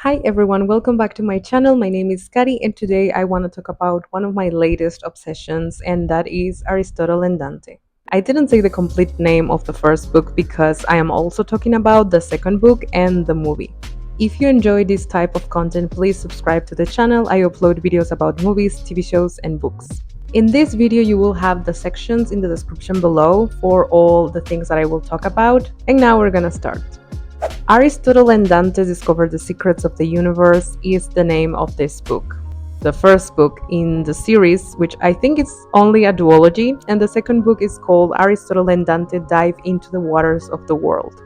Hi everyone, welcome back to my channel. My name is Kari and today I want to talk about one of my latest obsessions, and that is Aristotle and Dante. I didn't say the complete name of the first book because I am also talking about the second book and the movie. If you enjoy this type of content, please subscribe to the channel. I upload videos about movies, TV shows, and books. In this video, you will have the sections in the description below for all the things that I will talk about. And now we're gonna start. Aristotle and Dante Discover the Secrets of the Universe is the name of this book. The first book in the series, which I think is only a duology, and the second book is called Aristotle and Dante Dive into the Waters of the World.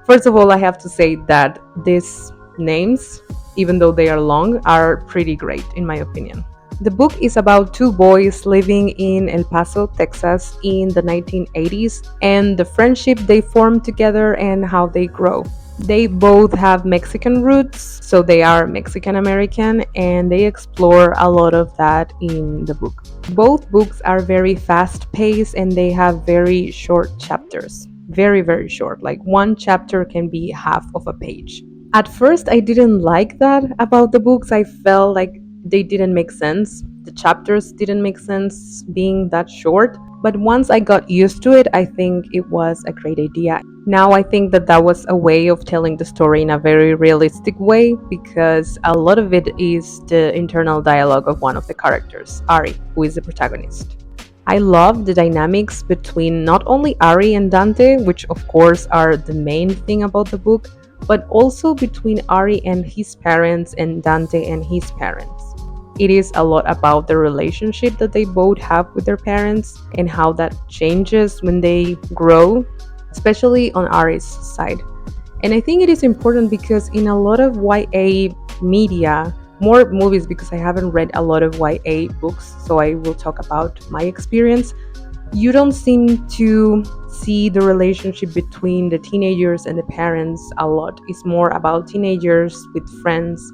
First of all, I have to say that these names, even though they are long, are pretty great in my opinion. The book is about two boys living in El Paso, Texas in the 1980s and the friendship they form together and how they grow. They both have Mexican roots, so they are Mexican American, and they explore a lot of that in the book. Both books are very fast paced and they have very short chapters. Very, very short. Like one chapter can be half of a page. At first, I didn't like that about the books. I felt like they didn't make sense. The chapters didn't make sense being that short. But once I got used to it, I think it was a great idea. Now I think that that was a way of telling the story in a very realistic way because a lot of it is the internal dialogue of one of the characters, Ari, who is the protagonist. I love the dynamics between not only Ari and Dante, which of course are the main thing about the book, but also between Ari and his parents and Dante and his parents. It is a lot about the relationship that they both have with their parents and how that changes when they grow, especially on Ari's side. And I think it is important because in a lot of YA media, more movies because I haven't read a lot of YA books, so I will talk about my experience. You don't seem to see the relationship between the teenagers and the parents a lot. It's more about teenagers with friends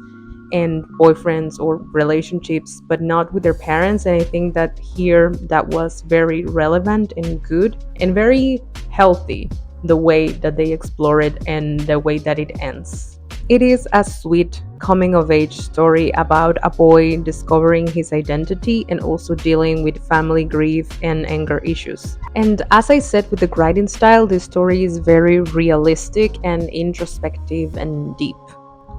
and boyfriends or relationships, but not with their parents. And I think that here that was very relevant and good and very healthy, the way that they explore it and the way that it ends. It is a sweet coming of age story about a boy discovering his identity and also dealing with family grief and anger issues. And as I said with the writing style, this story is very realistic and introspective and deep.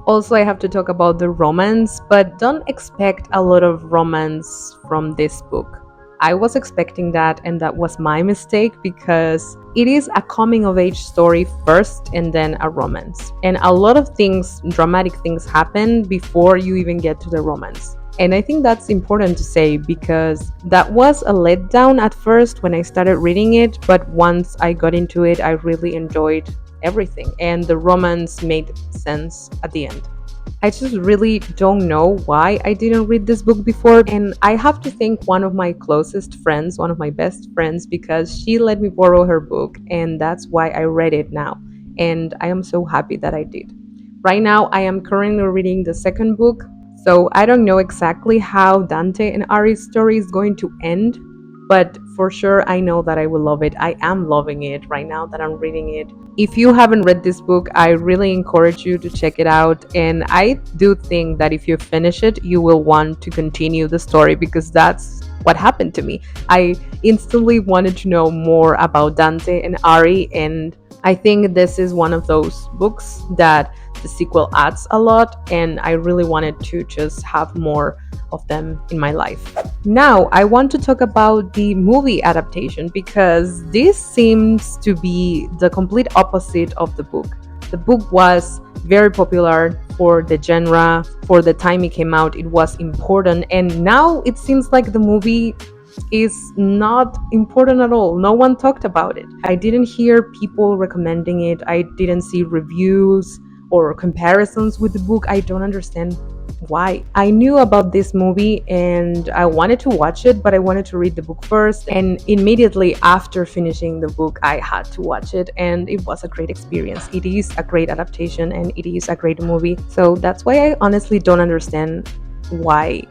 Also, I have to talk about the romance, but don't expect a lot of romance from this book. I was expecting that, and that was my mistake because it is a coming of age story first and then a romance. And a lot of things, dramatic things, happen before you even get to the romance. And I think that's important to say because that was a letdown at first when I started reading it, but once I got into it, I really enjoyed everything, and the romance made sense at the end. I just really don't know why I didn't read this book before, and I have to thank one of my closest friends, one of my best friends, because she let me borrow her book, and that's why I read it now. And I am so happy that I did. Right now, I am currently reading the second book, so I don't know exactly how Dante and Ari's story is going to end, but for sure I know that I will love it. I am loving it right now that I'm reading it. If you haven't read this book, I really encourage you to check it out. And I do think that if you finish it, you will want to continue the story because that's what happened to me. I instantly wanted to know more about Dante and Ari, and I think this is one of those books that the sequel adds a lot, and I really wanted to just have more of them in my life. Now, I want to talk about the movie adaptation because this seems to be the complete opposite of the book. The book was very popular for the genre, for the time it came out, it was important, and now it seems like the movie is not important at all. No one talked about it. I didn't hear people recommending it. I didn't see reviews or comparisons with the book. I don't understand why. I knew about this movie and I wanted to watch it, but I wanted to read the book first. And immediately after finishing the book, I had to watch it, and it was a great experience. It is a great adaptation and it is a great movie. So that's why I honestly don't understand why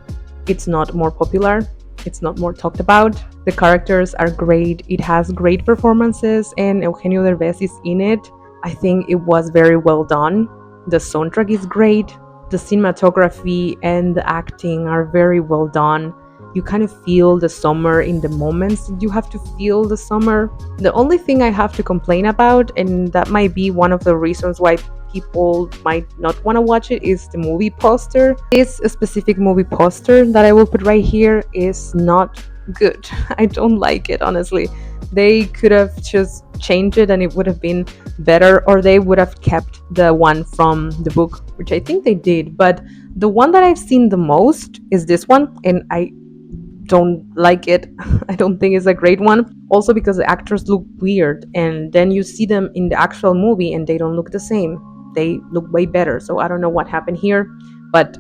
it's not more popular. It's not more talked about. The characters are great. It has great performances, and Eugenio Derbez is in it. I think it was very well done. The soundtrack is great. The cinematography and the acting are very well done. You kind of feel the summer in the moments that you have to feel the summer. The only thing I have to complain about, and that might be one of the reasons why people might not want to watch it, is the movie poster. This specific movie poster that I will put right here is not good. I don't like it, honestly. They could have just changed it and it would have been better, or they would have kept the one from the book, which I think they did. But the one that I've seen the most is this one, and I don't like it. I don't think it's a great one. Also, because the actors look weird, and then you see them in the actual movie and they don't look the same. They look way better. So I don't know what happened here, but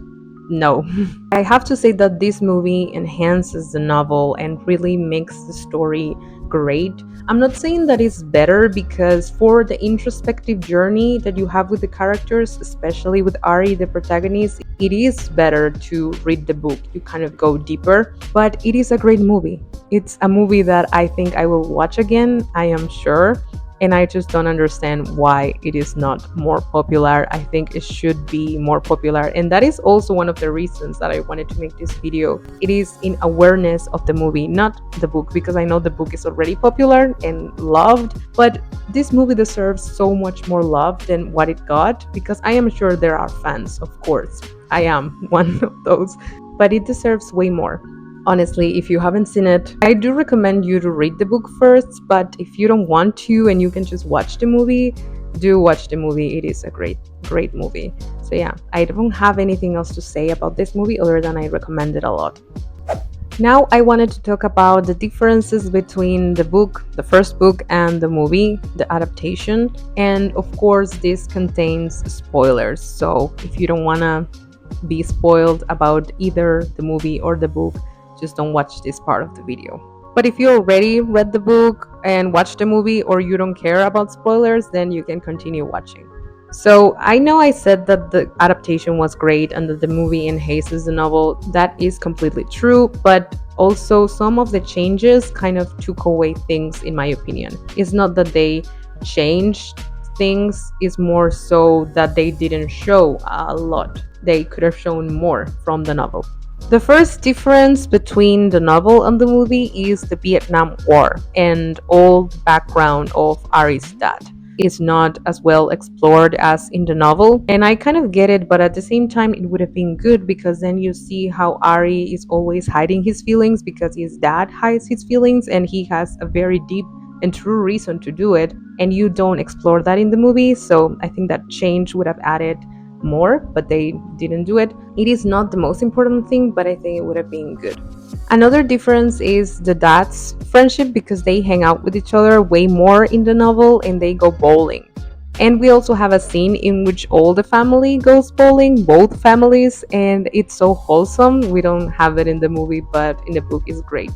no. I have to say that this movie enhances the novel and really makes the story great. I'm not saying that it's better, because for the introspective journey that you have with the characters, especially with Ari, the protagonist, it is better to read the book. You kind of go deeper, but it is a great movie. It's a movie that I think I will watch again, I am sure. And I just don't understand why it is not more popular. I think it should be more popular. And that is also one of the reasons that I wanted to make this video. It is in awareness of the movie, not the book, because I know the book is already popular and loved. But this movie deserves so much more love than what it got, because I am sure there are fans, of course. I am one of those. But it deserves way more. Honestly, if you haven't seen it, I do recommend you to read the book first, but if you don't want to and you can just watch the movie, do watch the movie. It is a great movie. So yeah, I don't have anything else to say about this movie other than I recommend it a lot. Now I wanted to talk about the differences between the book, the first book, and the movie, the adaptation. And of course, this contains spoilers. So if you don't want to be spoiled about either the movie or the book, just don't watch this part of the video. But if you already read the book and watched the movie, or you don't care about spoilers, then you can continue watching. So I know I said that the adaptation was great and that the movie enhances the novel. That is completely true, but also some of the changes kind of took away things, in my opinion. It's not that they changed things, it's more so that they didn't show a lot. They could have shown more from the novel. The first difference between the novel and the movie is the Vietnam War and all the background of Ari's dad. Is not as well explored as in the novel, and I kind of get it, but at the same time it would have been good, because then you see how Ari is always hiding his feelings because his dad hides his feelings, and he has a very deep and true reason to do it, and you don't explore that in the movie. So I think that change would have added more, but they didn't do it. It is not the most important thing, but I think it would have been good. Another difference is the dads' friendship, because they hang out with each other way more in the novel and they go bowling. And we also have a scene in which all the family goes bowling, both families, and it's so wholesome. We don't have it in the movie, but in the book it's great.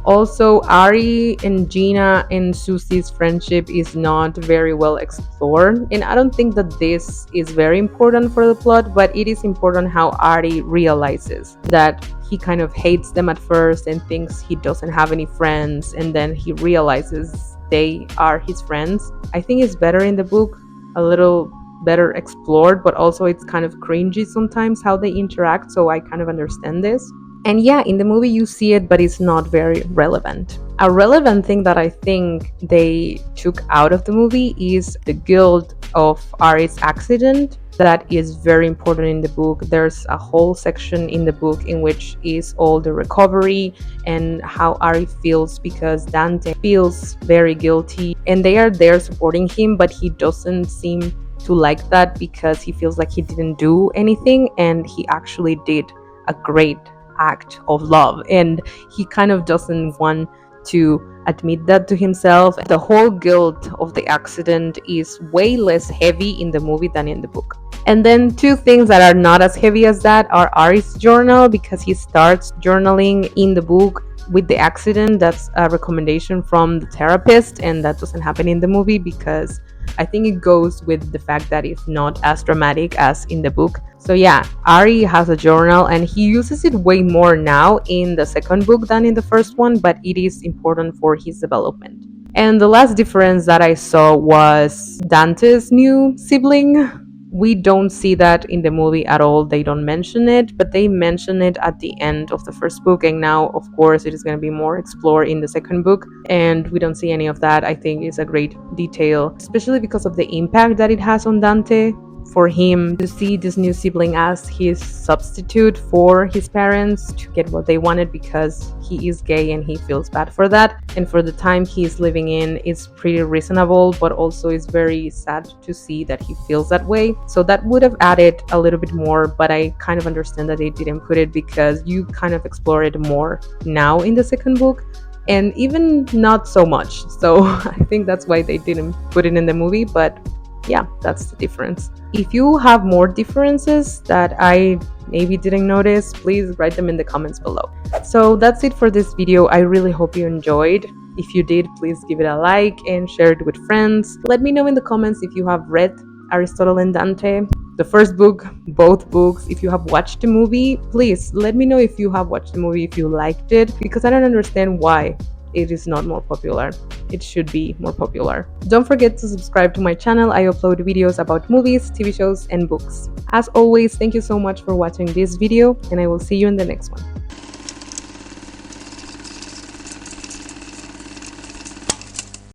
Also, Ari and Gina and Susie's friendship is not very well explored, and I don't think that this is very important for the plot, but it is important how Ari realizes that he kind of hates them at first and thinks he doesn't have any friends, and then he realizes they are his friends. I think it's better in the book, a little better explored, but also it's kind of cringy sometimes how they interact, so I kind of understand this. And yeah, in the movie you see it, but it's not very relevant. A relevant thing that I think they took out of the movie is the guilt of Ari's accident. That is very important in the book. There's a whole section in the book in which is all the recovery and how Ari feels, because Dante feels very guilty and they are there supporting him, but he doesn't seem to like that because he feels like he didn't do anything, and he actually did a great act of love, and he kind of doesn't want to admit that to himself. The whole guilt of the accident is way less heavy in the movie than in the book. And then two things that are not as heavy as that are Ari's journal, because he starts journaling in the book with the accident. That's a recommendation from the therapist, and that doesn't happen in the movie because I think it goes with the fact that it's not as dramatic as in the book. So yeah, Ari has a journal and he uses it way more now in the second book than in the first one, but it is important for his development. And the last difference that I saw was Dante's new sibling. We don't see that in the movie at all. They don't mention it, but they mention it at the end of the first book. And now, of course, it is going to be more explored in the second book. And we don't see any of that. I think it's a great detail, especially because of the impact that it has on Dante. For him to see this new sibling as his substitute for his parents to get what they wanted because he is gay and he feels bad for that. And for the time he's living in, it's pretty reasonable, but also it's very sad to see that he feels that way. So that would have added a little bit more, but I kind of understand that they didn't put it because you kind of explore it more now in the second book, and even not so much. So I think that's why they didn't put it in the movie, but yeah, that's the difference. If you have more differences that I maybe didn't notice, please write them in the comments below. So that's it for this video. I really hope you enjoyed. If you did, please give it a like and share it with friends. Let me know in the comments if you have read Aristotle and Dante, the first book, both books. If you have watched the movie, please let me know if you have watched the movie, if you liked it, because I don't understand why it is not more popular. It should be more popular. Don't forget to subscribe to my channel. I upload videos about movies, TV shows, and books. As always, thank you so much for watching this video, and I will see you in the next one.